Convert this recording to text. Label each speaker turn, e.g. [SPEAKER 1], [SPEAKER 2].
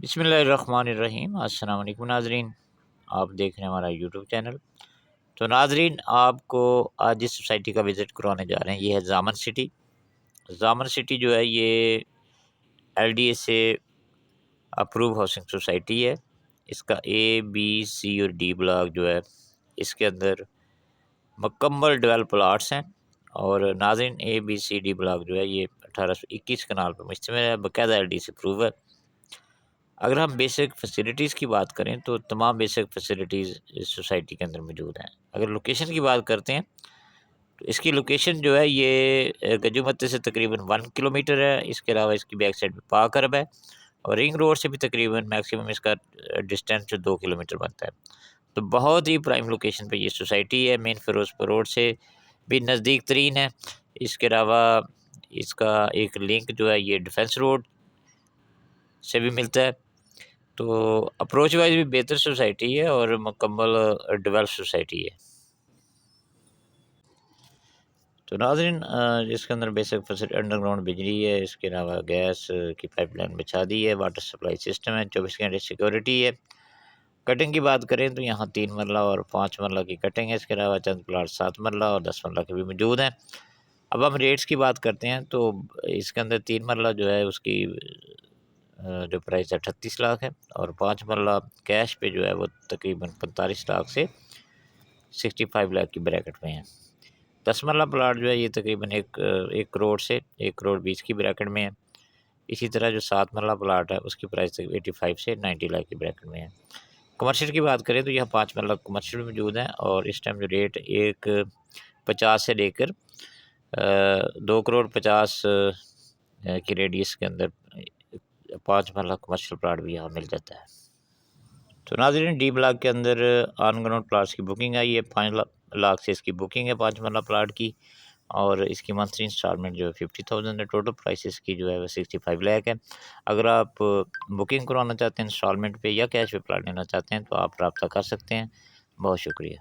[SPEAKER 1] بسم اللہ الرحمن الرحیم۔ السلام علیکم ناظرین، آپ دیکھ رہے ہیں ہمارا یوٹیوب چینل۔ تو ناظرین، آپ کو آج جس سوسائٹی کا وزٹ کروانے جا رہے ہیں یہ ہے زامن سٹی۔ زامن سٹی جو ہے یہ ایل ڈی اے سے اپروو ہاؤسنگ سوسائٹی ہے۔ اس کا اے بی سی اور ڈی بلاک جو ہے اس کے اندر مکمل ڈیولپ پلاٹس ہیں، اور ناظرین اے بی سی ڈی بلاک جو ہے یہ 1821 کنال پر مشتمل ہے، باقاعدہ ایل ڈی سے اپروو ہے۔ اگر ہم بیسک فیسلٹیز کی بات کریں تو تمام بیسک فیسلٹیز اس سوسائٹی کے اندر موجود ہیں۔ اگر لوکیشن کی بات کرتے ہیں تو اس کی لوکیشن جو ہے یہ گجو متے سے تقریباً 1 کلومیٹر ہے۔ اس کے علاوہ اس کی بیک سائڈ میں پارک ارب ہے، اور رنگ روڈ سے بھی تقریباً میکسیمم اس کا ڈسٹینس 2 کلومیٹر بنتا ہے۔ تو بہت ہی پرائم لوکیشن پہ یہ سوسائٹی ہے، مین فیروز پور روڈ سے بھی نزدیک ترین ہے۔ اس کے علاوہ اس کا ایک لنک جو ہے یہ ڈیفینس روڈ سے بھی ملتا ہے۔ تو اپروچ وائز بھی بہتر سوسائٹی ہے اور مکمل ڈیولپ سوسائٹی ہے۔ تو ناظرین اس کے اندر بیسک فیسلٹی انڈر گراؤنڈ بجلی ہے، اس کے علاوہ گیس کی پائپ لائن بچھا دی ہے، واٹر سپلائی سسٹم ہے، 24 گھنٹے سیکورٹی ہے۔ کٹنگ کی بات کریں تو یہاں 3 مرلہ اور 5 مرلہ کی کٹنگ ہے۔ اس کے علاوہ چند پلاٹ 7 مرلہ اور 10 مرلہ کے بھی موجود ہیں۔ اب ہم ریٹس کی بات کرتے ہیں تو اس کے اندر 3 مرلہ جو ہے اس کی جو پرائس ہے 38 لاکھ ہے، اور 5 مرلہ کیش پہ جو ہے وہ تقریباً 45 لاکھ سے 65 لاکھ کی بریکٹ میں ہے۔ 10 مرلہ پلاٹ جو ہے یہ تقریباً 1 کروڑ سے 1 کروڑ 20 کی بریکٹ میں ہے۔ اسی طرح جو 7 مرلہ پلاٹ ہے اس کی پرائس 85 سے 90 لاکھ کی بریکٹ میں ہے۔ کمرشل کی بات کریں تو یہاں 5 مرلہ کمرشل موجود ہیں، اور اس ٹائم جو ریٹ 1.50 سے لے کر 2 کروڑ 50 کی ریڈیس کے اندر 5 مرلہ کمرشل پلاٹ بھی یہاں مل جاتا ہے۔ تو ناظرین ڈی بلاک کے اندر آن گراؤنڈ پلاٹس کی بکنگ آئی ہے، 5 لاکھ سے اس کی بکنگ ہے 5 مرلہ پلاٹ کی، اور اس کی منتھلی انسٹالمنٹ جو ہے 50,000 ہے۔ ٹوٹل پرائس اس کی جو ہے وہ 65 لاکھ ہے۔ اگر آپ بکنگ کروانا چاہتے ہیں انسٹالمنٹ پہ یا کیش پہ پلاٹ لینا چاہتے ہیں تو آپ رابطہ کر سکتے ہیں۔ بہت شکریہ۔